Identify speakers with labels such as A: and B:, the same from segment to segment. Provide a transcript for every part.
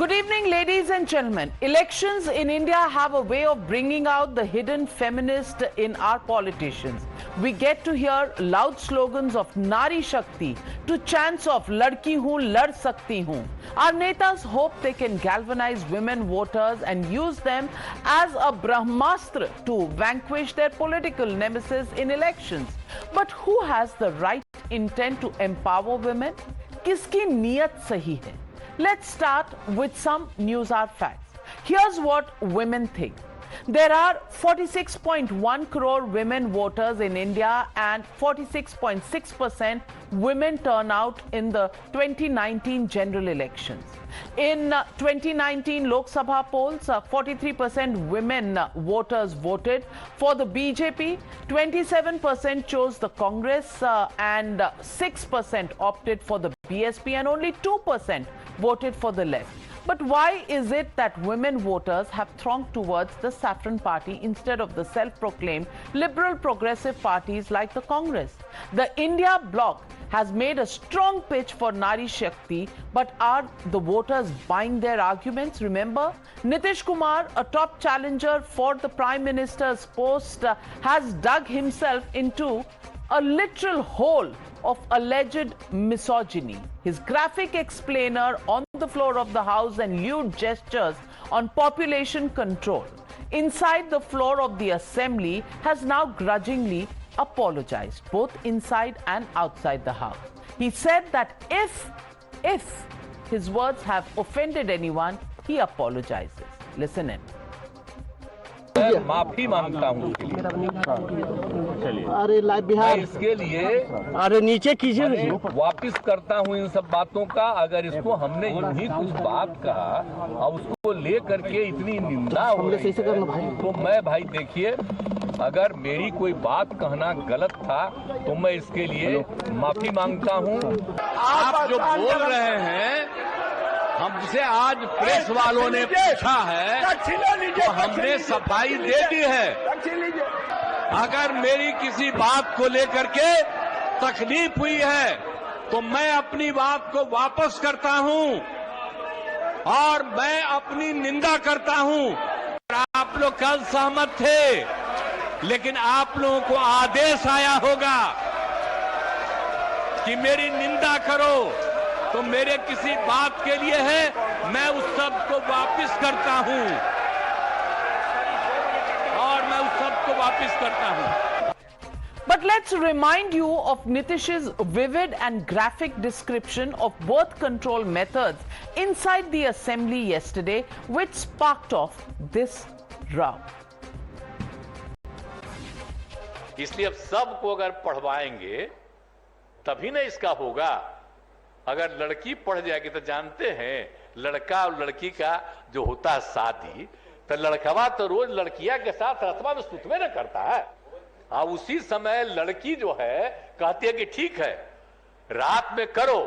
A: Good evening, ladies and gentlemen. Elections in India have a way of bringing out the hidden feminist in our politicians. We get to hear loud slogans of Nari Shakti to chants of Ladki Hoon, Lad Sakti Hoon. Our netas hope they can galvanize women voters and use them as a Brahmastra to vanquish their political nemesis in elections. But who has the right intent to empower women? Kiski niyat sahi hai? Let's start with some news hour facts. Here's what women think. There are 46.1 crore women voters in India and 46.6% women turnout in the 2019 general elections. In 2019 Lok Sabha polls, 43% women voters voted for the BJP, 27% chose the Congress, and 6% opted for the BSP, and only 2% voted for the left. But why is it that women voters have thronged towards the Saffron Party instead of the self-proclaimed liberal progressive parties like the Congress? The India bloc has made a strong pitch for Nari Shakti, but are the voters buying their arguments? Remember, Nitish Kumar, a top challenger for the Prime Minister's post, has dug himself into a literal hole of alleged misogyny. His graphic explainer on the floor of the House and lewd gestures on population control inside the floor of the Assembly has now grudgingly apologized, both inside and outside the House. He said that if his words have offended anyone, he apologizes. Listen in.
B: मैं माफी मांगता हूँ
C: अरे live Bihar
B: इसके लिए
C: अरे नीचे कीजिए
B: वापिस करता हूँ इन सब बातों का। अगर इसको हमने यूं ही कुछ बात कहा और उसको ले करके इतनी निंदा हो रही है, तो मैं भाई देखिए, अगर मेरी कोई बात कहना गलत था तो मैं इसके लिए माफी मांगता हूँ। आप जो बोल रहे हैं, हमसे आज प्रेस वालों ने पूछा है तो हमने सफाई दे दी है। अगर मेरी किसी बात को लेकर के तकलीफ हुई है तो मैं अपनी बात को वापस करता हूं और मैं अपनी निंदा करता हूं। आप लोग कल सहमत थे, लेकिन आप लोगों को आदेश आया होगा कि मेरी निंदा करो, तो मेरे किसी बात के लिए है, मैं उस सब को वापस करता हूं और मैं उस सब को वापस करता हूं।
A: But let's remind you of Nitish's vivid and graphic description of birth control methods inside the Assembly yesterday, which sparked off this row.
D: इसलिए अब सबको अगर पढ़वाएंगे तभी ना इसका होगा। अगर लड़की पढ़ जाएगी तो जानते हैं लड़का और लड़की का जो होता है शादी, तो लड़कवा तो रोज लड़किया के साथ रतवा में सुतवे न करता है, और उसी समय लड़की जो है कहती है कि ठीक है रात में करो,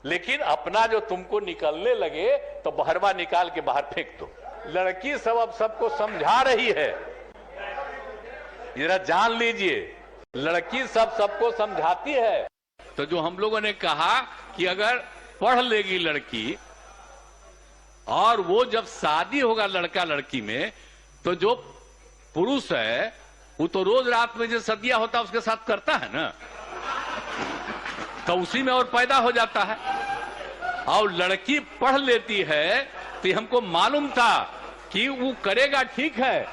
D: लेकिन अपना जो तुमको निकलने लगे तो बहरवा निकाल के बाहर फेंक दो। लड़की सब अब सबको समझा रही है, जरा जान लीजिए, लड़की सबको समझाती है। तो जो हम लोगों ने कहा कि अगर पढ़ लेगी लड़की और वो जब शादी होगा लड़का लड़की में, तो जो पुरुष है वो तो रोज रात में जो सदिया होता है उसके साथ करता है ना, तो उसी में और पैदा हो जाता है। और लड़की पढ़ लेती है तो हमको मालूम था कि वो करेगा ठीक है,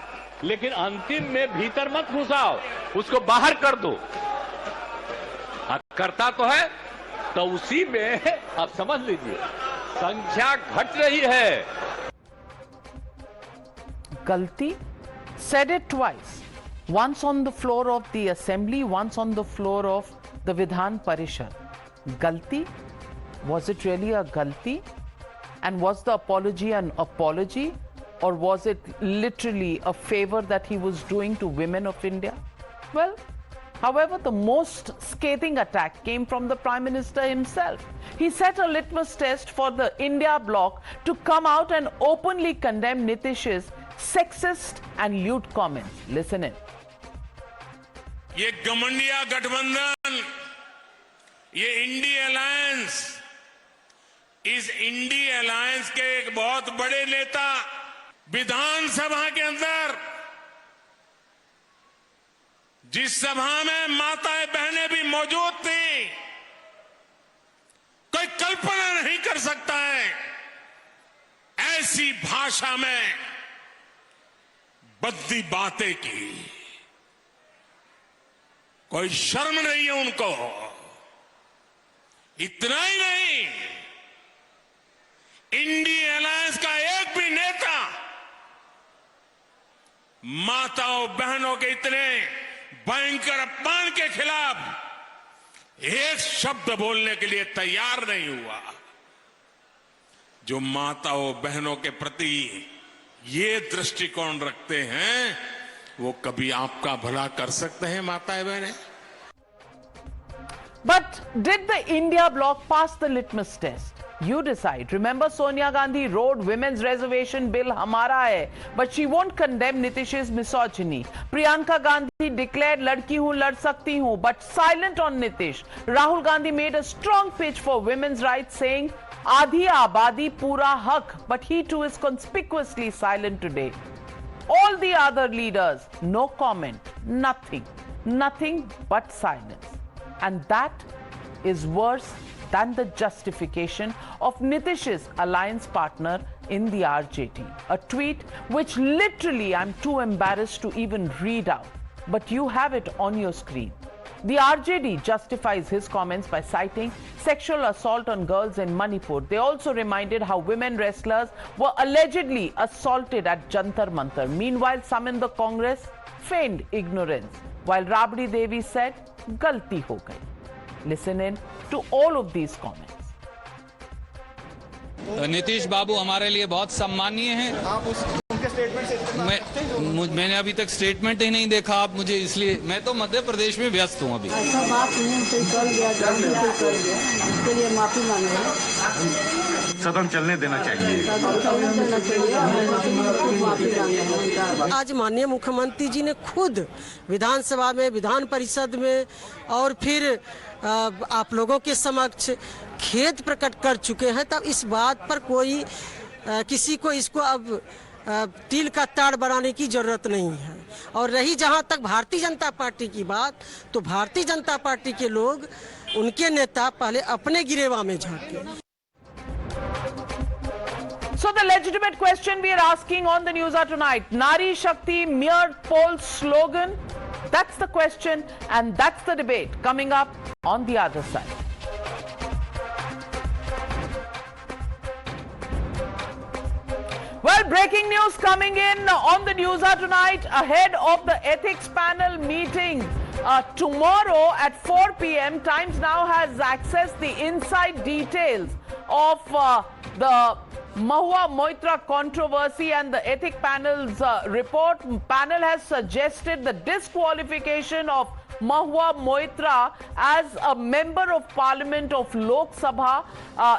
D: लेकिन अंतिम में भीतर मत घुसाओ, उसको बाहर कर दो। करता तो है, तो उसी में आप समझ लीजिए संख्या घट रही है।
A: Galti said it twice, once on the floor of the Assembly, once on the floor of the Vidhan Parishad. Galti? Was it really a galti? And was the apology an apology, or was it literally a favor that he was doing to women of India? Well, however, the most scathing attack came from the Prime Minister himself. He set a litmus test for the India bloc to come out and openly condemn Nitish's sexist and lewd comments. Listen in.
E: ये गठबंधन, गठबंधन, ये India alliance इस INDI alliance के एक बहुत बड़े नेता विधानसभा के अंदर, जिस सभा में माताएं बहनें भी मौजूद थी, कोई कल्पना नहीं कर सकता है ऐसी भाषा में बद्दी बातें की। कोई शर्म नहीं है उनको। इतना ही नहीं, इंडी अलायंस का एक भी नेता माताओं बहनों के इतने भयंकर अपमान के खिलाफ एक शब्द बोलने के लिए तैयार नहीं हुआ। जो माताओं बहनों के प्रति ये दृष्टिकोण रखते हैं, वो कभी आपका भला कर सकते हैं माताएं बहनें?
A: But did the India bloc pass the litmus test? You decide. Remember, Sonia Gandhi wrote women's reservation bill hamara hai, but she won't condemn Nitish's misogyny. Priyanka Gandhi declared ladki hu lad sakti hu, but silent on Nitish. Rahul Gandhi made a strong pitch for women's rights, saying Aadhi Abadi pura hak, but he too is conspicuously silent today. All the other leaders, no comment, nothing but silence. And that is worse than the justification of Nitish's alliance partner in the RJD. A tweet which literally I'm too embarrassed to even read out, but you have it on your screen. The RJD justifies his comments by citing sexual assault on girls in Manipur. They also reminded how women wrestlers were allegedly assaulted at Jantar Mantar. Meanwhile, some in the Congress feigned ignorance, while Rabdi Devi said, "Galti ho gayi." Listen in to all of these comments.
F: Nitish बाबू हमारे लिए बहुत सम्मानीय हैं।
G: आप उनके statement से
F: मैंने अभी तक स्टेटमेंट ही नहीं देखा। आप मुझे इसलिए, मैं तो मध्य प्रदेश में व्यस्त हूँ अभी।
H: ऐसा बात नहीं, कोई कर गया, गलती कोई कर गया, इसके लिए माफी मांग रहे हैं।
G: सदन चलने देना चाहिए।
I: आज माननीय मुख्यमंत्री जी ने खुद विधानसभा में, विधान परिषद में और फिर आप लोगों के समक्ष खेद प्रकट कर चुके हैं। तब इस बात पर कोई किसी को इसको अब तिल का ताड़ बनाने की जरूरत नहीं है। और रही जहां तक भारतीय जनता पार्टी की बात, तो भारतीय जनता पार्टी के लोग, उनके नेता पहले अपने गिरेवा में झांके।
A: So the legitimate question we are asking on the News Hour tonight, Nari Shakti mere poll slogan? That's the question, and that's the debate coming up on the other side. Well, breaking news coming in on the News Hour tonight ahead of the ethics panel meeting tomorrow at 4 p.m. Times Now has accessed the inside details of the Mahua Moitra controversy and the ethic panel's report. Panel has suggested the disqualification of Mahua Moitra as a member of parliament of Lok Sabha.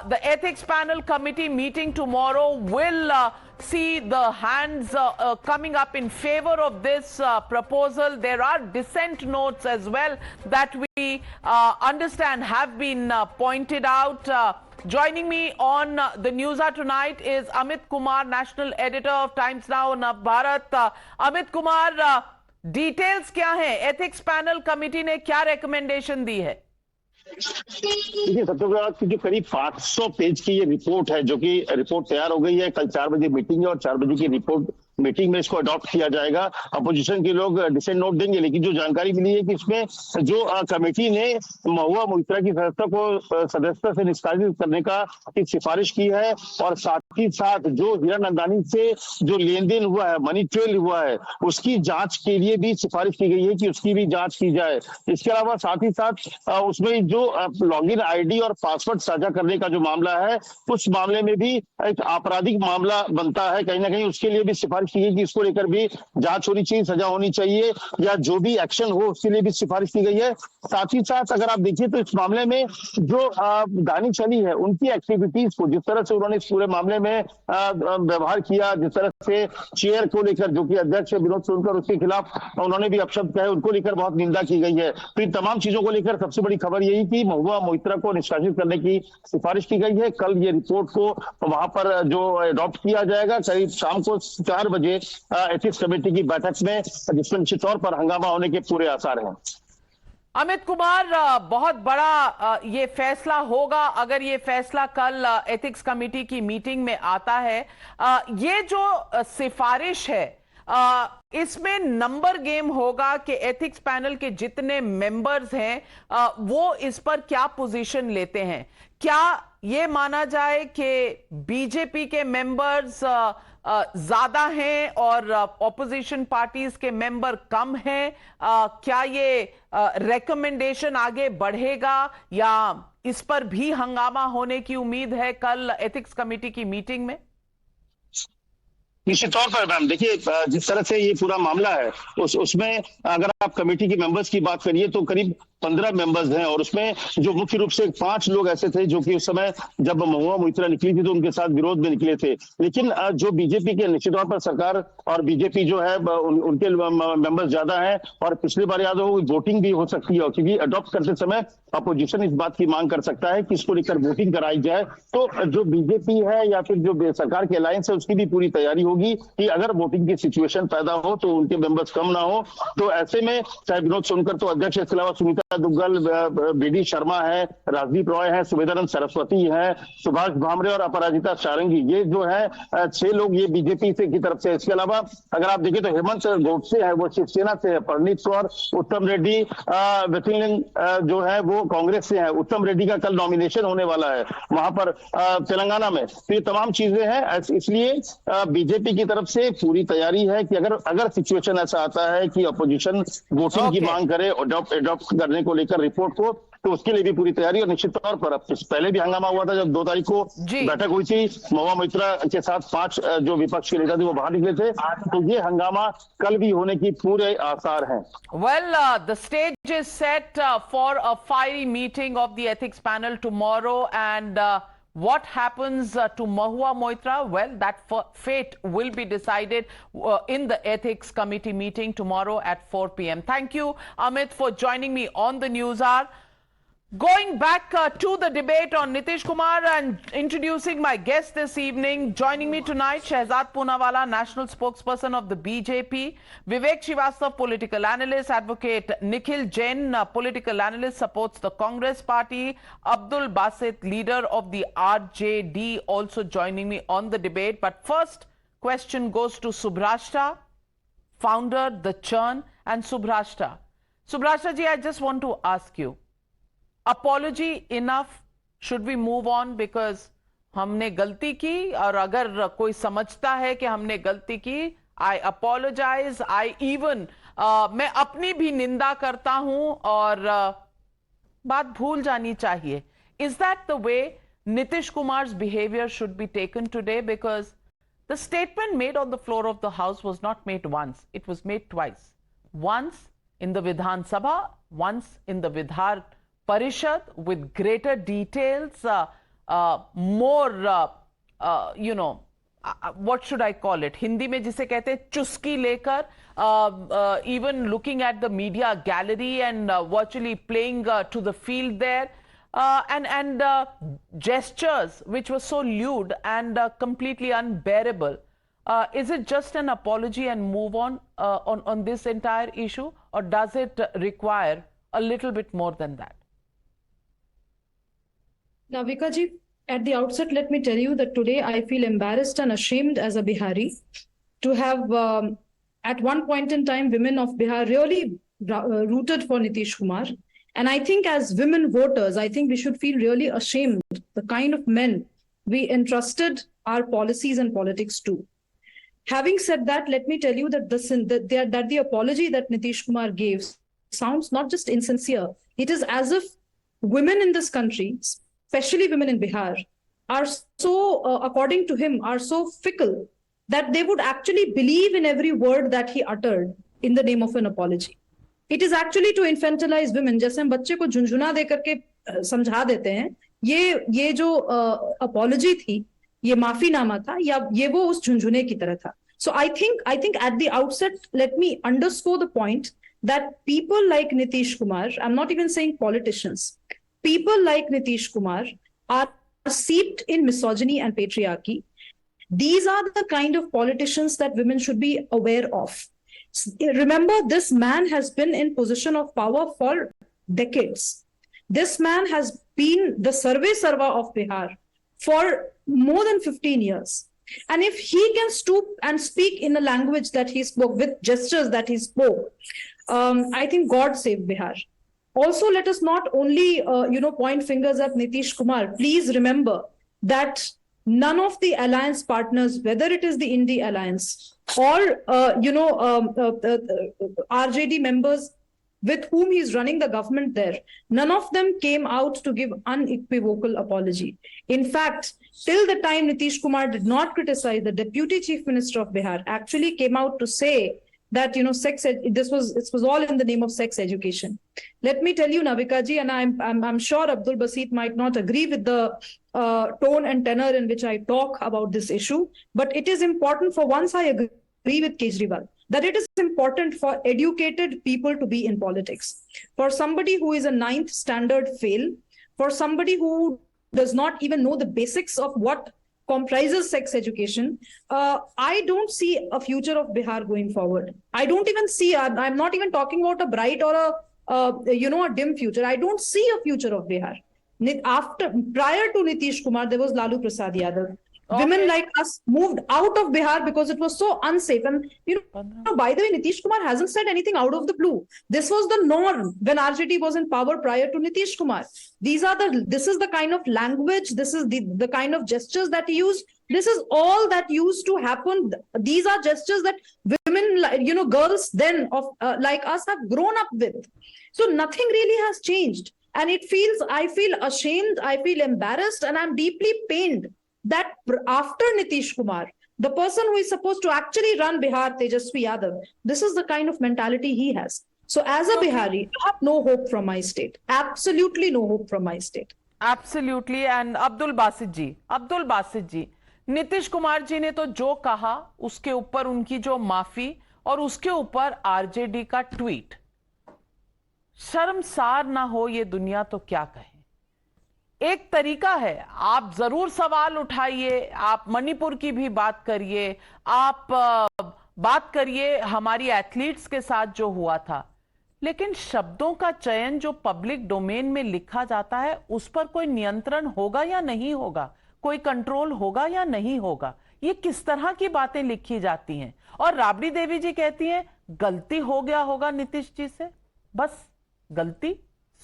A: The ethics panel committee meeting tomorrow will see the hands coming up in favor of this proposal. There are dissent notes as well that we understand have been pointed out. Joining me on the News Hour tonight is Amit Kumar, national editor of Times Now Navbharat. Amit Kumar, details क्या हैं? Ethics panel committee ने क्या recommendation दी है?
C: देखिए, सबसे बड़ा कि जो करीब 500 पेज की ये रिपोर्ट है, जो कि रिपोर्ट तैयार हो गई है। कल 4 बजे मीटिंग है और 4 बजे की रिपोर्ट मीटिंग में इसको अडॉप्ट किया जाएगा। अपोजिशन के लोग डिसेंट नोट देंगे, लेकिन जो जानकारी मिली है कि इसमें जो कमेटी ने महुआ मोइत्रा की सदस्यता से निष्कासित करने का एक सिफारिश की है, और साथ ही साथ जो हीरा नंदानी से जो लेन देन हुआ है, मनी ट्रेल हुआ है, उसकी जांच के लिए भी सिफारिश की गई है कि उसकी भी जांच की जाए। इसके अलावा साथ ही साथ उसमें जो लॉगिन आईडी और पासवर्ड साझा करने का जो मामला है, उस मामले में भी एक आपराधिक मामला बनता है, कहीं ना कहीं उसके लिए भी सिफारिश की गई कि इसको लेकर भी जांच होनी चाहिए, सजा होनी चाहिए, या जो भी एक्शन हो उसके लिए भी सिफारिश की गई है। साथ ही साथ अगर आप देखिए तो इस मामले में जो दानिश अली है उनकी एक्टिविटीज को, जिस तरह से उन्होंने इस पूरे मामले में व्यवहार किया, जिस तरह से चेयर को लेकर, जो कि अध्यक्ष विनोद सोनकर, उसके खिलाफ उन्होंने भी अपशब्द कहे, उनको लेकर बहुत निंदा की गई है। तो इन तमाम चीजों को लेकर सबसे बड़ी खबर यही कि महुआ मोइत्रा को निष्कासित करने की सिफारिश की गई है। कल ये रिपोर्ट को वहां पर जो अडॉप्ट किया जाएगा, करीब शाम को 4 बजे एथिक्स कमेटी की बैठक में, जिसमें निश्चित तौर पर हंगामा होने के पूरे आसार हैं।
A: अमित कुमार, बहुत बड़ा ये फैसला होगा अगर ये फैसला कल एथिक्स कमेटी की मीटिंग में आता है। ये जो सिफारिश है, इसमें नंबर गेम होगा कि एथिक्स पैनल के जितने मेंबर्स हैं वो इस पर क्या पोजीशन लेते हैं। क्या ये माना जाए कि बीजेपी के मेंबर्स ज्यादा हैं और ऑपोजिशन पार्टीज के मेंबर कम हैं? क्या ये रिकमेंडेशन आगे बढ़ेगा या इस पर भी हंगामा होने की उम्मीद है कल एथिक्स कमेटी की मीटिंग में?
C: निश्चित तौर पर मैम देखिए, जिस तरह से ये पूरा मामला है उसमें अगर आप कमेटी के मेंबर्स की बात करिए तो करीब 15 मेंबर्स हैं, और उसमें जो मुख्य रूप से 5 लोग ऐसे थे जो कि उस समय जब महुआ मोइत्रा निकली थी तो उनके साथ विरोध में निकले थे। लेकिन जो बीजेपी के, निश्चित तौर पर सरकार और बीजेपी जो है उनके मेंबर्स ज्यादा हैं, और पिछली बार याद हो वोटिंग भी हो सकती है, क्योंकि अडॉप्ट करते समय अपोजिशन इस बात की मांग कर सकता है कि इसको लेकर वोटिंग कराई जाए। तो जो बीजेपी है या फिर जो सरकार के अलायंस है उसकी भी पूरी तैयारी होगी कि अगर वोटिंग की सिचुएशन पैदा हो तो उनके मेंबर्स कम ना हो। तो ऐसे में चाहे विनोद सोनकर तो अध्यक्ष, इसके अलावा सुनीता दुग्गल, बीडी शर्मा है, राजदीप रॉय है, सुवेदानंद सरस्वती है, सुभाष भामरे और अपराजिता सारंगी, ये जो है 6 लोग ये बीजेपी से की तरफ से। इसके अलावा अगर आप देखें तो हेमंत गोडसे है, वो शिवसेना से है, परनीत कौर, उत्तम रेड्डी जो है वो कांग्रेस से है। उत्तम रेड्डी का कल नॉमिनेशन होने वाला है वहां पर तेलंगाना में। तो ये तमाम चीजें हैं, इसलिए बीजेपी की तरफ से पूरी तैयारी है कि अगर सिचुएशन ऐसा आता है कि अपोजिशन वोटिंग की मांग करे अडॉप्ट करने को लेकर रिपोर्ट को, तो उसके लिए भी पूरी तैयारी। और निश्चित तौर पर पहले भी हंगामा हुआ था जब 2 तारीख को बैठक हुई थी, महुआ मोइत्रा के साथ 5 जो विपक्ष के नेता थे वो बाहर निकले थे, तो ये हंगामा कल भी होने की पूरे आसार हैं।
A: Well, the stage is set for a fiery meeting of the ethics panel tomorrow, and what happens to Mahua Moitra? Well, that fate will be decided in the ethics committee meeting tomorrow at 4 p.m. Thank you, Amit, for joining me on the News Hour. Going back to the debate on Nitish Kumar and introducing my guest this evening, joining me tonight, Shehzad Poonawala, national spokesperson of the BJP, Vivek Srivastava, political analyst, advocate Nikhil Jain, political analyst, supports the Congress party, Abdul Basit, leader of the RJD, also joining me on the debate. But first question goes to Subhrashta, founder, The Churn, and Subhrashta. Subhrashta ji, I just want to ask you, apology enough? Should we move on because हमने गलती की, और अगर कोई समझता है कि हमने गलती की, I apologize, I even मैं अपनी भी निंदा करता हूं और बात भूल जानी चाहिए. Is that the way Nitish Kumar's behavior should be taken today? Because the statement made on the floor of the House was not made once, it was made twice. Once in the Vidhan Sabha, once in the Vidhar Parishad, with greater details, more, what should I call it? Hindi में जिसे कहते हैं चुस्की लेकर, even looking at the media gallery and virtually playing to the field there, and gestures which were so lewd and completely unbearable. Is it just an apology and move on this entire issue, or does it require a little bit more than that?
H: Now, Vikaji, at the outset, let me tell you that today I feel embarrassed and ashamed as a Bihari to have, at one point in time, women of Bihar really rooted for Nitish Kumar. And I think as women voters, I think we should feel really ashamed, the kind of men we entrusted our policies and politics to. Having said that, let me tell you that the apology that Nitish Kumar gave sounds not just insincere. It is as if women in this country, especially women in Bihar, are so, according to him, are so fickle that they would actually believe in every word that he uttered in the name of an apology. It is actually to infantilize women. जैसे हम बच्चे को झुंझुना दे करके समझा देते हैं, ये जो apology थी, ये माफीनामा था, या ये वो उस झुंझुने की तरह था. So I think at the outset, let me underscore the point that people like Nitish Kumar, I'm not even saying politicians, people like Nitish Kumar are steeped in misogyny and patriarchy. These are the kind of politicians that women should be aware of. Remember, this man has been in position of power for decades. This man has been the Sarve Sarva of Bihar for more than 15 years. And if he can stoop and speak in a language that he spoke, with gestures that he spoke, I think God save Bihar. Also, let us not only, point fingers at Nitish Kumar. Please remember that none of the alliance partners, whether it is the Indie Alliance or, RJD members with whom he's running the government there, none of them came out to give unequivocal apology. In fact, till the time Nitish Kumar did not criticize, the Deputy Chief Minister of Bihar actually came out to say that, this was all in the name of sex education. Let me tell you, Navika ji, and I'm sure Abdul Basit might not agree with the tone and tenor in which I talk about this issue, but it is important. For once, I agree with Kejriwal that it is important for educated people to be in politics. For somebody who is a 9th standard fail, for somebody who does not even know the basics of what comprises sex education, I don't see a future of Bihar going forward. I don't even see, I'm not even talking about a bright or a dim future. I don't see a future of Bihar. Prior to Nitish Kumar, there was Lalu Prasad Yadav. Okay. Women like us moved out of Bihar because it was so unsafe. And, by the way, Nitish Kumar hasn't said anything out of the blue. This was the norm when RJD was in power prior to Nitish Kumar. This is the kind of language, this is the kind of gestures that he used. This is all that used to happen. These are gestures that women, girls then like us have grown up with. So nothing really has changed. And I feel ashamed, I feel embarrassed, and I'm deeply pained that after Nitish Kumar, the person who is supposed to actually run Bihar, Tejasvi Yadav, this is the kind of mentality he has. So as a Bihari, I have no hope from my state. Absolutely no hope from my state.
A: Absolutely. And Abdul Basit ji, Nitish Kumar ji ने तो जो कहा उसके ऊपर उनकी जो माफी और उसके ऊपर आरजेडी का ट्वीट, शर्मसार ना हो ये दुनिया तो क्या कहे। एक तरीका है, आप जरूर सवाल उठाइए, आप मणिपुर की भी बात करिए, आप बात करिए हमारी एथलीट्स के साथ जो हुआ था, लेकिन शब्दों का चयन जो पब्लिक डोमेन में लिखा जाता है उस पर कोई नियंत्रण होगा या नहीं होगा, कोई कंट्रोल होगा या नहीं होगा, ये किस तरह की बातें लिखी जाती हैं। और राबड़ी देवी जी कहती हैं गलती हो गया होगा नीतीश जी से, बस गलती,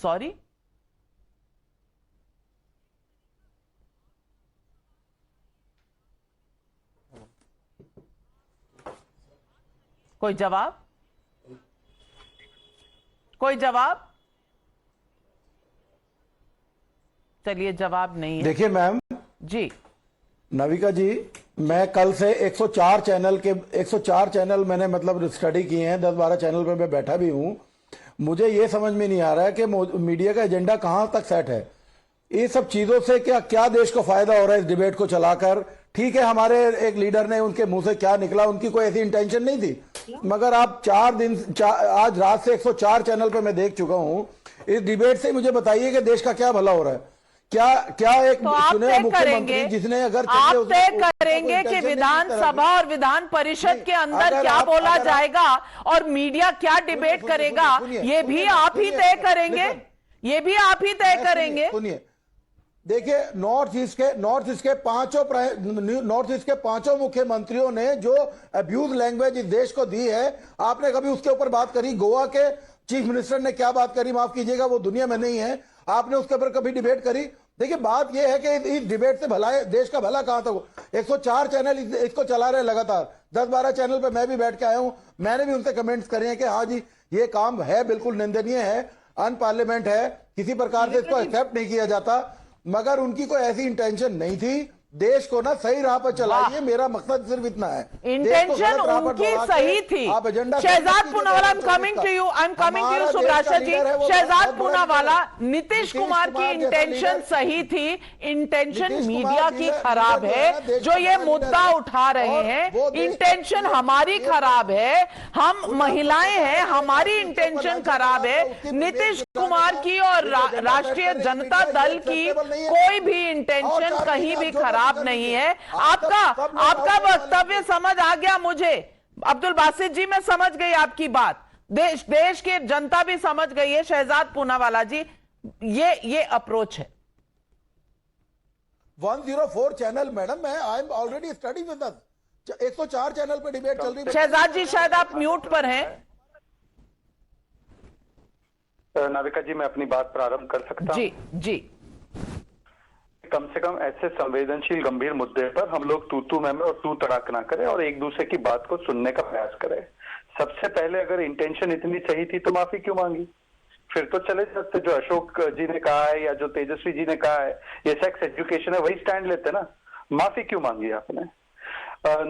A: सॉरी। कोई जवाब? कोई जवाब? चलिए जवाब नहीं है।
J: देखिए मैम
A: जी,
J: नविका जी, मैं कल से 104 चैनल मैंने मतलब स्टडी किए हैं, 10-12 चैनल पे मैं बैठा भी हूं। मुझे ये समझ में नहीं आ रहा है कि मीडिया का एजेंडा कहां तक सेट है। ये सब चीजों से क्या देश को फायदा हो रहा है इस डिबेट को चलाकर। ठीक है, हमारे एक लीडर ने, उनके मुंह से क्या निकला, उनकी कोई ऐसी इंटेंशन नहीं थी, मगर आप आज रात से 104 चैनल पे मैं देख चुका हूं। इस डिबेट से मुझे बताइए कि देश का क्या भला हो रहा है। क्या एक
A: तो आप
J: चुने मुख्यमंत्री जिसने अगर
A: आप तय करेंगे कि विधानसभा और विधान परिषद के अंदर क्या बोला जाएगा और मीडिया क्या डिबेट करेगा, ये भी आप ही तय करेंगे, ये भी आप ही तय करेंगे।
J: सुनिए, देखिए नॉर्थ ईस्ट के पांचों मुख्यमंत्रियों ने जो अब्यूज लैंग्वेज इस देश को दी है, आपने कभी उसके ऊपर बात करी? गोवा के चीफ मिनिस्टर ने क्या बात करी, माफ कीजिएगा वो दुनिया में नहीं है, आपने उसके ऊपर कभी डिबेट करी? देखिए बात यह है कि इस डिबेट से भला देश का भला कहां तक। 104 चैनल इसको चला रहे लगातार, 10-12 चैनल पे मैं भी बैठ के आया हूं, मैंने भी उनसे कमेंट्स करे हैं कि हाँ जी ये काम है, बिल्कुल निंदनीय है, अनपार्लियामेंट है, किसी प्रकार से इसको एक्सेप्ट नहीं किया जाता, मगर उनकी कोई ऐसी इंटेंशन नहीं थी देश को ना सही राह पर चलाइए, मेरा मकसद सिर्फ इतना है।
A: इंटेंशन उनकी सही थी। Shehzad Poonawalla, I am coming to you, सुब्राशा जी। शहजाद पूनावाला, नीतीश कुमार की इंटेंशन सही थी, इंटेंशन मीडिया की खराब है। जो ये मुद्दा उठा रहे हैं, इंटेंशन हमारी खराब है। हम महिलाएं हैं, हमारी इंटेंशन खराब है। नीतीश कुमार की और राष्ट्रीय जनता दल की कोई भी इंटेंशन कहीं भी खराब नहीं है। आपका वक्तव्य समझ आ गया मुझे अब्दुल बासित जी, मैं समझ गई आपकी बात। देश की जनता भी समझ गई है। शहजाद पूनावाला जी, ये अप्रोच है।
J: 104 चैनल मैडम, मैं I am already study with us. 104 channel पे डिबेट चल रही है।
A: शहजाद जी, शायद आप म्यूट पर हैं।
K: नाविका जी, मैं अपनी बात प्रारंभ कर सकता हूं?
A: जी।
K: कम से कम ऐसे संवेदनशील गंभीर मुद्दे पर हम लोग तू मैं और तू तड़ाक ना करें और एक दूसरे की बात को सुनने का प्रयास करें। सबसे पहले अगर इंटेंशन इतनी सही थी तो माफी क्यों मांगी? फिर तो चले जाते। जो अशोक जी ने कहा है या जो तेजस्वी जी ने कहा है ये सेक्स एजुकेशन है, वही स्टैंड लेते ना। माफी क्यों मांगी आपने?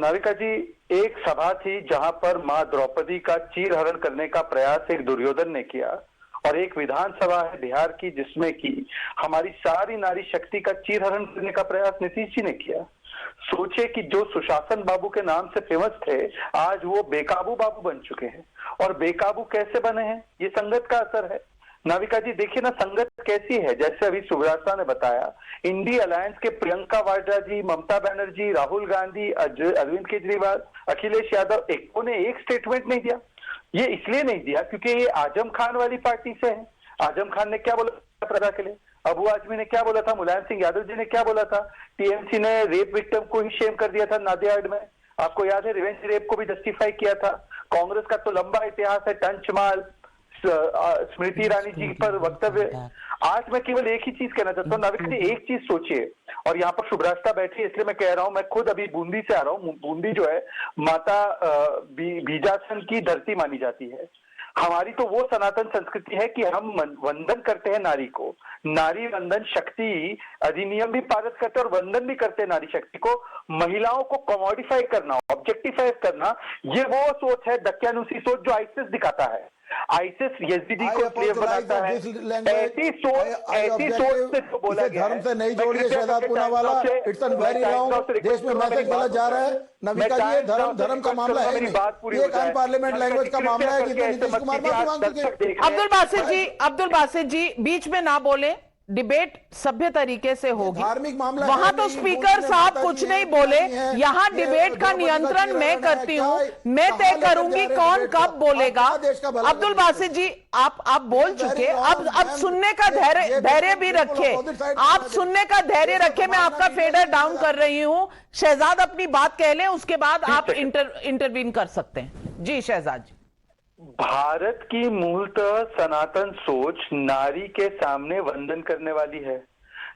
K: नाविका जी, एक सभा थी जहां पर मां द्रौपदी का चीरहरण करने का प्रयास एक दुर्योधन ने किया, और एक विधानसभा है बिहार की जिसमें की हमारी सारी नारी शक्ति का चीरहरण करने का प्रयास नीतीश जी ने किया। सोचे कि जो सुशासन बाबू के नाम से फेमस थे, आज वो बेकाबू बाबू बन चुके हैं। और बेकाबू कैसे बने हैं? ये संगत का असर है। नाविका जी देखिए ना, संगत कैसी है। जैसे अभी सुब्राशा ने बताया, इंडी अलायंस के प्रियंका वाड्रा जी, ममता बनर्जी, राहुल गांधी, अरविंद केजरीवाल, अखिलेश यादव, एक ने एक स्टेटमेंट नहीं दिया। ये इसलिए नहीं दिया क्योंकि ये आजम खान वाली पार्टी से है। आजम खान ने क्या बोला प्रजा के लिए, अबू आजमी ने क्या बोला था, मुलायम सिंह यादव जी ने क्या बोला था, टीएमसी ने रेप विक्टिम को ही शेम कर दिया था नादियाड में। आपको याद है, रिवेंज रेप को भी जस्टिफाई किया था। कांग्रेस का तो लंबा इतिहास है, टंचमाल, स्मृति ईरानी जी पर वक्तव्य। आज मैं केवल एक ही चीज कहना चाहता हूँ नाविक जी, एक चीज सोचिए। और यहाँ पर शुभ्राष्टा बैठी है इसलिए मैं कह रहा हूँ, मैं खुद अभी बूंदी से आ रहा हूँ। बूंदी जो है माता बीजासन की धरती मानी जाती है। हमारी तो वो सनातन संस्कृति है कि हम वंदन करते हैं नारी को। नारी वंदन शक्ति अधिनियम भी पारित करते हैं और वंदन भी करते हैं नारी शक्ति को। महिलाओं को कमोडिफाई करना, ऑब्जेक्टिफाई करना, ये वो सोच है, दक्यानुसी सोच जो आईसिस दिखाता है। आईसिस यजीदी को स्लेव बनाता है। ऐसी सोच से जो बोला गया
J: धर्म से नहीं जोड़िए Shehzad Poonawalla, it's very wrong. देश में मैसेज गलत जा रहा है। नविका जी, धर्म का मामला है नहीं, ये पार्लियामेंट लैंग्वेज का मामला है कि नीतीश कुमार मांग चुके।
A: अब्दुल बासित जी बीच में ना बोले, डिबेट सभ्य तरीके से होगी।
J: धार्मिक मामला
A: वहां तो स्पीकर साहब कुछ नहीं बोले। यहाँ डिबेट का नियंत्रण मैं करती हूँ, मैं तय करूंगी कौन कब बोलेगा। अब्दुल बासित जी, आप बोल चुके, अब सुनने का धैर्य भी रखे। आप सुनने का धैर्य रखे। मैं आपका फेडर डाउन कर रही हूँ। शहजाद अपनी बात कह लें, उसके बाद आप इंटरवीन कर सकते हैं। जी शहजाद जी।
K: भारत की मूलतः सनातन सोच नारी के सामने वंदन करने वाली है।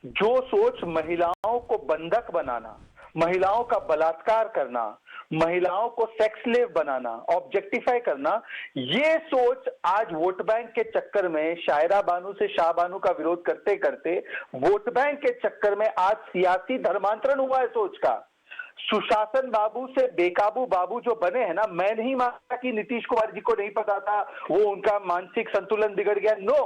K: जो सोच महिलाओं को बंधक बनाना, महिलाओं का बलात्कार करना, महिलाओं को सेक्स स्लेव बनाना, ऑब्जेक्टिफाई करना, ये सोच आज वोट बैंक के चक्कर में शायरा बानू से शाह बानू का विरोध करते करते वोट बैंक के चक्कर में आज सियासी धर्मांतरण हुआ है सोच का। सुशासन बाबू से बेकाबू बाबू जो बने हैं ना, मैं नहीं मानता कि नीतीश कुमार जी को नहीं पता था, वो उनका मानसिक संतुलन बिगड़ गया। No,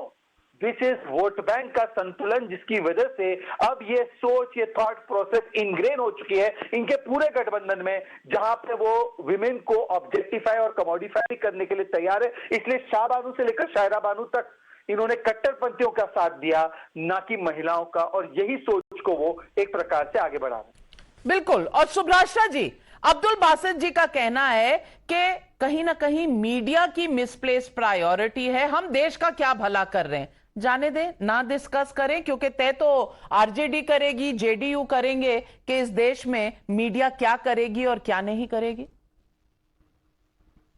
K: this is vote bank का संतुलन, जिसकी वजह से अब ये सोच, ये थॉट प्रोसेस इनग्रेन हो चुकी है इनके पूरे गठबंधन में, जहां पे वो विमेन को ऑब्जेक्टिफाई और कमोडिफाई करने के लिए तैयार है। इसलिए शाह बानू से लेकर शायरा बानू तक इन्होंने कट्टरपंथियों का साथ दिया, ना कि महिलाओं का, और यही सोच को वो एक प्रकार से आगे बढ़ा रहे हैं।
A: बिल्कुल। और सुब्राशा जी, अब्दुल बासित जी का कहना है कि कहीं ना कहीं मीडिया की मिसप्लेस प्रायोरिटी है। हम देश का क्या भला कर रहे हैं, जाने दें, ना डिस्कस करें, क्योंकि तय तो आरजेडी करेगी, जेडीयू करेंगे कि इस देश में मीडिया क्या करेगी और क्या नहीं करेगी।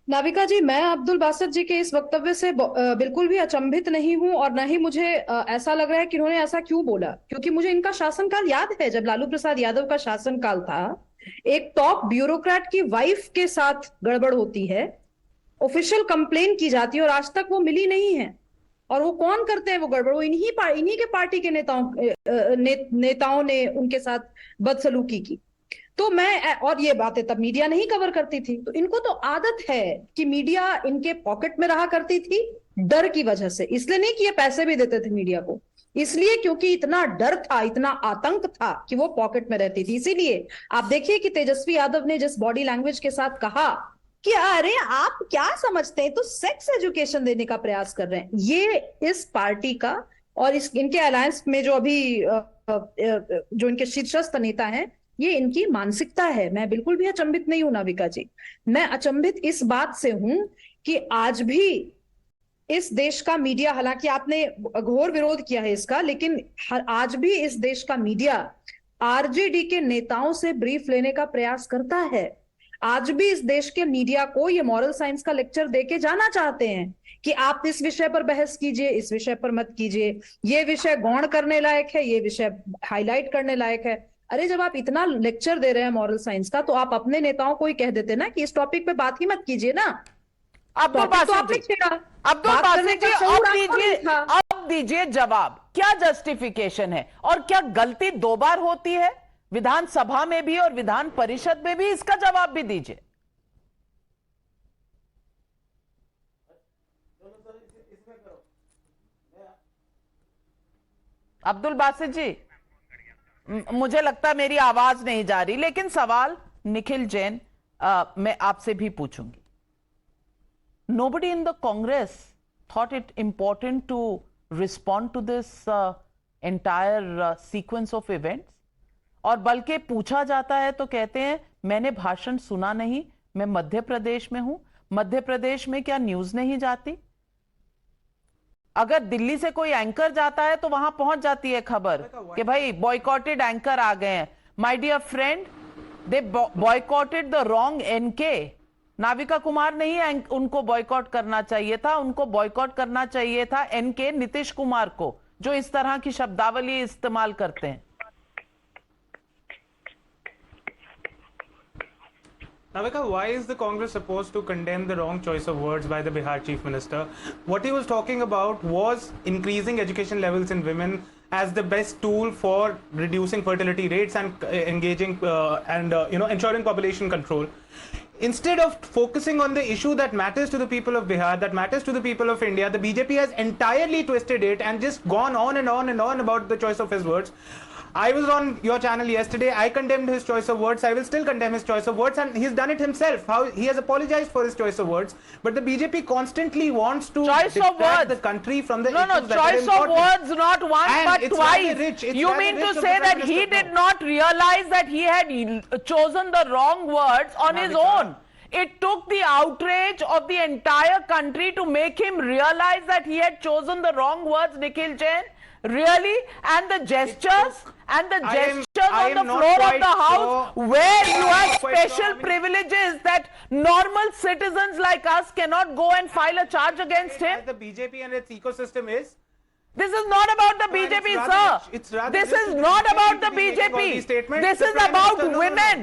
H: नाविका जी, मैं अब्दुल बासित जी के इस वक्तव्य से बिल्कुल भी अचंभित नहीं हूं, और न ही मुझे ऐसा लग रहा है कि उन्होंने ऐसा क्यों बोला, क्योंकि मुझे इनका शासनकाल याद है। जब लालू प्रसाद यादव का शासनकाल था, एक टॉप ब्यूरोक्रेट की वाइफ के साथ गड़बड़ होती है, ऑफिशियल कंप्लेन की जाती है और आज तक वो मिली नहीं है। और वो कौन करते हैं वो गड़बड़? वो इन्हीं के पार्टी के नेताओं ने उनके साथ बदसलूकी की। तो मैं, और ये बातें तब मीडिया नहीं कवर करती थी, तो इनको तो आदत है कि मीडिया इनके पॉकेट में रहा करती थी डर की वजह से। इसलिए नहीं कि ये पैसे भी देते थे मीडिया को, इसलिए क्योंकि इतना डर था, इतना आतंक था कि वो पॉकेट में रहती थी। इसीलिए आप देखिए कि तेजस्वी यादव ने जिस बॉडी लैंग्वेज के साथ कहा कि अरे आप क्या समझते हैं, तो सेक्स एजुकेशन देने का प्रयास कर रहे हैं। ये इस पार्टी का और इनके अलायंस में जो अभी जो इनके शीर्षस्थ नेता हैं, ये इनकी मानसिकता है। मैं बिल्कुल भी अचंभित नहीं हूं नाविका जी, मैं अचंभित इस बात से हूं कि आज भी इस देश का मीडिया, हालांकि आपने घोर विरोध किया है इसका, लेकिन आज भी इस देश का मीडिया आरजेडी के नेताओं से ब्रीफ लेने का प्रयास करता है। आज भी इस देश के मीडिया को ये मॉरल साइंस का लेक्चर देके जाना चाहते हैं कि आप इस विषय पर बहस कीजिए, इस विषय पर मत कीजिए, ये विषय गौण करने लायक है, ये विषय हाईलाइट करने लायक है। अरे जब आप इतना लेक्चर दे रहे हैं मॉरल साइंस का, तो आप अपने नेताओं को ही कह देते ना कि इस टॉपिक पे बात ही मत कीजिए ना।
A: अब्दुल बासित जी, अब दीजिए जवाब, क्या जस्टिफिकेशन है और क्या गलती दो बार होती है? विधानसभा में भी और विधान परिषद में भी, इसका जवाब भी दीजिए। अब्दुल बासित जी, मुझे लगता है मेरी आवाज नहीं जा रही, लेकिन सवाल निखिल जैन मैं आपसे भी पूछूंगी। Nobody in the Congress thought it important to respond to this entire sequence of events, और बल्कि पूछा जाता है तो कहते हैं मैंने भाषण सुना नहीं, मैं मध्य प्रदेश में हूं। मध्य प्रदेश में क्या न्यूज नहीं जाती? अगर दिल्ली से कोई एंकर जाता है तो वहां पहुंच जाती है खबर कि भाई बॉयकॉटेड एंकर आ गए हैं। My dear friend, they boycotted the wrong NK. Navika Kumar नहीं उनको बॉयकॉट करना चाहिए था, उनको बॉयकॉट करना चाहिए था एनके नीतीश कुमार को, जो इस तरह की शब्दावली इस्तेमाल करते हैं।
L: Navika, why is the Congress supposed to condemn the wrong choice of words by the Bihar Chief Minister? What he was talking about was increasing education levels in women as the best tool for reducing fertility rates and engaging ensuring population control. Instead of focusing on the issue that matters to the people of Bihar, that matters to the people of India, the BJP has entirely twisted it and just gone on and on and on about the choice of his words. I was on your channel yesterday. I condemned his choice of words. I will still condemn his choice of words, and he's done it himself. How he has apologized for his choice of words, but the BJP constantly wants to distract the country from the issues that are important.
A: Choice of words not once but twice. You mean to say that he did not realize that he had chosen the wrong words on his own? It took the outrage of the entire country to make him realize that he had chosen the wrong words, Nikhil Jain? Really? And the gestures on the floor of the House, where you have special privileges that normal citizens like us cannot go and file a charge against him.
L: The BJP and its ecosystem is.
A: This is not about the BJP, sir. This is not about the BJP. This is about women.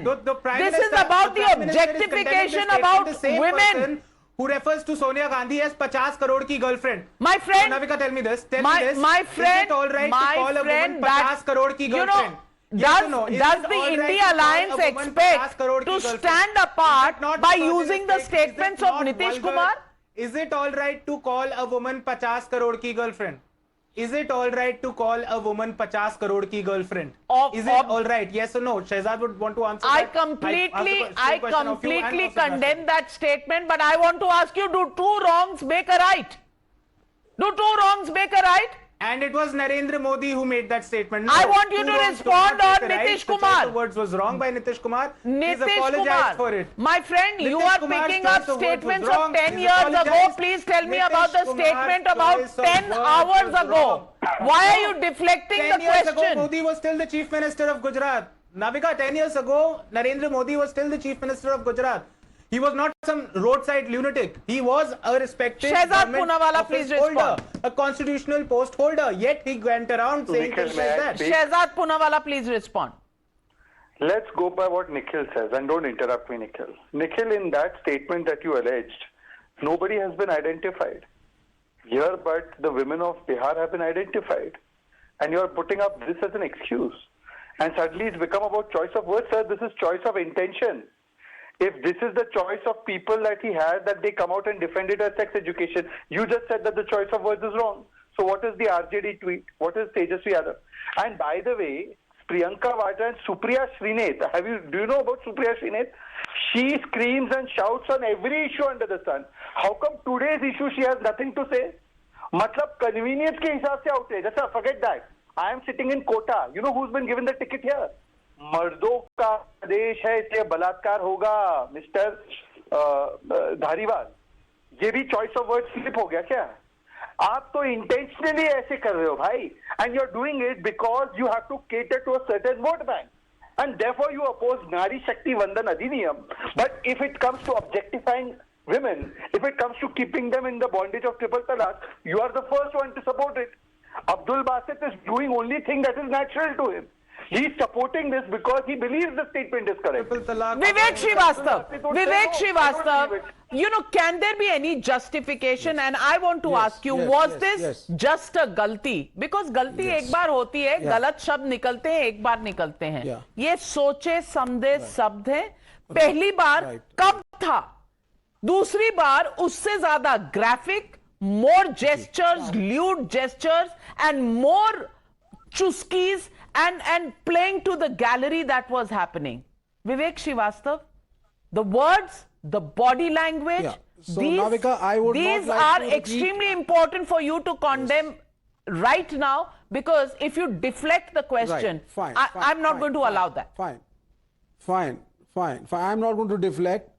A: This is about the objectification about women.
L: Who refers to Sonia Gandhi as 50 crore ki girlfriend?
A: My friend,
L: Navika, tell me this.
A: My friend,
L: is it all right to call a woman 50 crore ki girlfriend?
A: Does the India Alliance expect to stand apart by using the statements of Nitish Kumar?
L: Is it all right to call a woman 50 crore ki girlfriend? Is it all right to call a woman 50 crore ki girlfriend? Is it all right? Yes or no? Shehzad would want to answer
A: I
L: that.
A: completely condemn that statement, but I want to ask you, do two wrongs make a right? Do two wrongs make a right?
L: And it was Narendra Modi who made that statement. No,
A: I want you to respond on Nitish Kumar.
L: The words was wrong by Nitish Kumar. He's
A: Nitish
L: apologized for it.
A: My friend, you are picking up statements of 10 years ago. Please tell me about the statement about 10 hours ago. Why are you deflecting the
L: 10 years ago,
A: question?
L: Modi was still the Chief Minister of Gujarat. Navika, 10 years ago, Narendra Modi was still the Chief Minister of Gujarat. He was not some roadside lunatic. He was a respected
A: Shehzad Poonawala, please respond.
L: A constitutional post holder. Yet he went around saying things like that.
A: Shehzad Poonawala, please respond.
K: Let's go by what Nikhil says, and don't interrupt me, Nikhil. Nikhil, in that statement that you alleged, nobody has been identified. here, but the women of Bihar have been identified. And you are putting up this as an excuse. And suddenly it's become about choice of words, sir. This is choice of intention. If this is the choice of people that he had, that they come out and defend it as sex education, you just said that the choice of words is wrong. So what is the RJD tweet? What is Tejasvi Yadav? And by the way, Priyanka Vada and Supriya Srinath, do you know about Supriya Srinath? She screams and shouts on every issue under the sun. How come today's issue she has nothing to say? मतलब convenience के हिसाब से outrage. Just forget that. I am sitting in Kota. You know who's been given the ticket here? मर्दों का देश है इसलिए बलात्कार होगा, मिस्टर धारीवाल. ये भी choice of words slip हो गया क्या? आप तो intentionally ऐसे कर रहे हो भाई. And you're doing it because you have to cater to a certain vote bank. And therefore you oppose Nari Shakti Vandan Adhiniyam. But if it comes to objectifying women, if it comes to keeping them in the bondage of triple talaq, you are the first one to support it. Abdul Basit is doing only thing that is natural to him. He is supporting this because he believes the statement is correct.
A: Vivek Srivastava, you know, can there be any justification? And I want to ask you, was this just a galti? Because galti एक बार होती है, गलत शब्द निकलते हैं, एक बार निकलते हैं. ये सोचे समझे शब्द है. पहली बार कब था? दूसरी बार उससे ज्यादा graphic, more gestures, lewd gestures, and more chuskis and playing to the gallery that was happening. Vivek Srivastava, the words, the body language,
M: So, Navika, I would
A: these
M: not like
A: are
M: to
A: extremely important for you to condemn right now, because if you deflect the question, I'm not going to allow that.
M: Fine. I'm not going to deflect.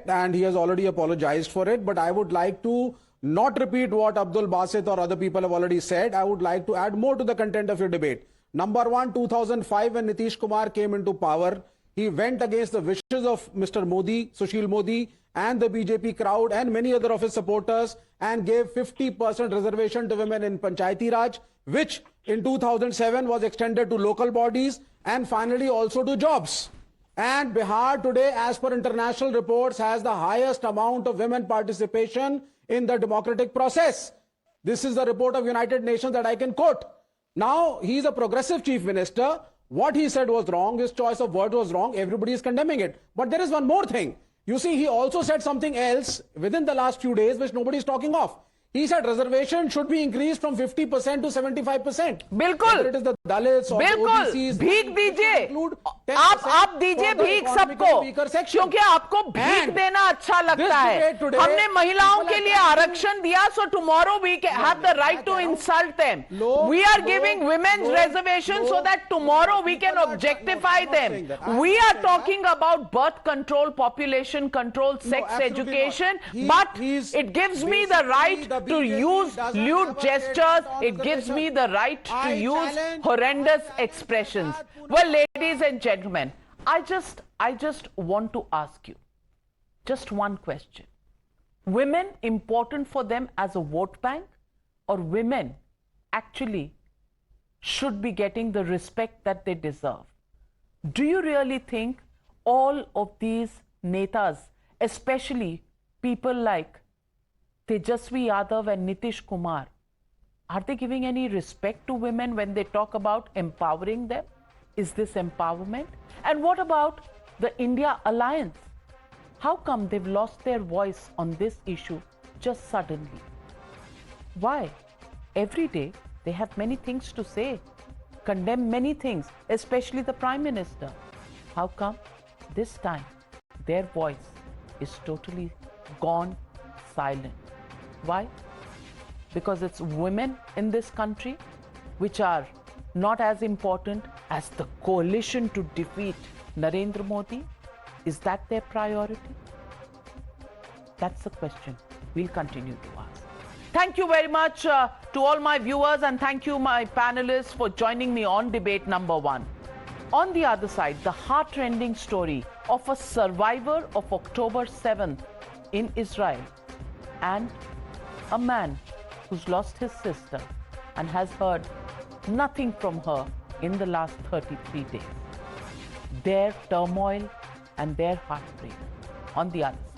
M: And he has already apologized for it. But I would like to not repeat what Abdul Basit or other people have already said. I would like to add more to the content of your debate. Number one, 2005, when Nitish Kumar came into power, he went against the wishes of Mr. Modi, Sushil Modi, and the BJP crowd and many other of his supporters, and gave 50% reservation to women in Panchayati Raj, which in 2007 was extended to local bodies and finally also to jobs. And Bihar today, as per international reports, has the highest amount of women participation in the democratic process. This is the report of United Nations that I can quote. Now, he's a progressive chief minister. What he said was wrong. His choice of word was wrong. Everybody is condemning it. But there is one more thing. You see, he also said something else within the last few days, which nobody is talking of. He said reservation should be increased from 50% to 75%.
A: बिल्कुल.
M: Whether it is the Dalits or the OBCs.
A: भीख दीजिए. आप दीजिए भीख सबको, क्योंकि आपको भीख देना अच्छा लगता है. हमने महिलाओं के लिए आरक्षण दिया, so tomorrow we have the right to insult them. We are giving women's reservations so that tomorrow we can objectify them. We are talking about birth control, population control, sex education, but it gives me the right to use lewd gestures. It gives me the right to use horrendous expressions. Well, ladies and gentlemen, I just want to ask you just one question. Women important for them as a vote bank, or women actually should be getting the respect that they deserve? Do you really think all of these netas, especially people like Tejasvi Yadav and Nitish Kumar, are they giving any respect to women when they talk about empowering them? Is this empowerment? And what about the India Alliance? How come they've lost their voice on this issue just suddenly? Why? Every day they have many things to say, condemn many things, especially the Prime Minister. How come this time their voice is totally gone silent? Why? Because it's women in this country which are not as important as the coalition to defeat Narendra Modi? Is that their priority? That's the question we'll continue to ask. Thank you very much to all my viewers, and thank you, my panelists, for joining me on debate number one. On the other side, the heart-rending story of a survivor of October 7th in Israel, and a man who's lost his sister and has heard nothing from her in the last 33 days. Their turmoil and their heartbreak on the other side.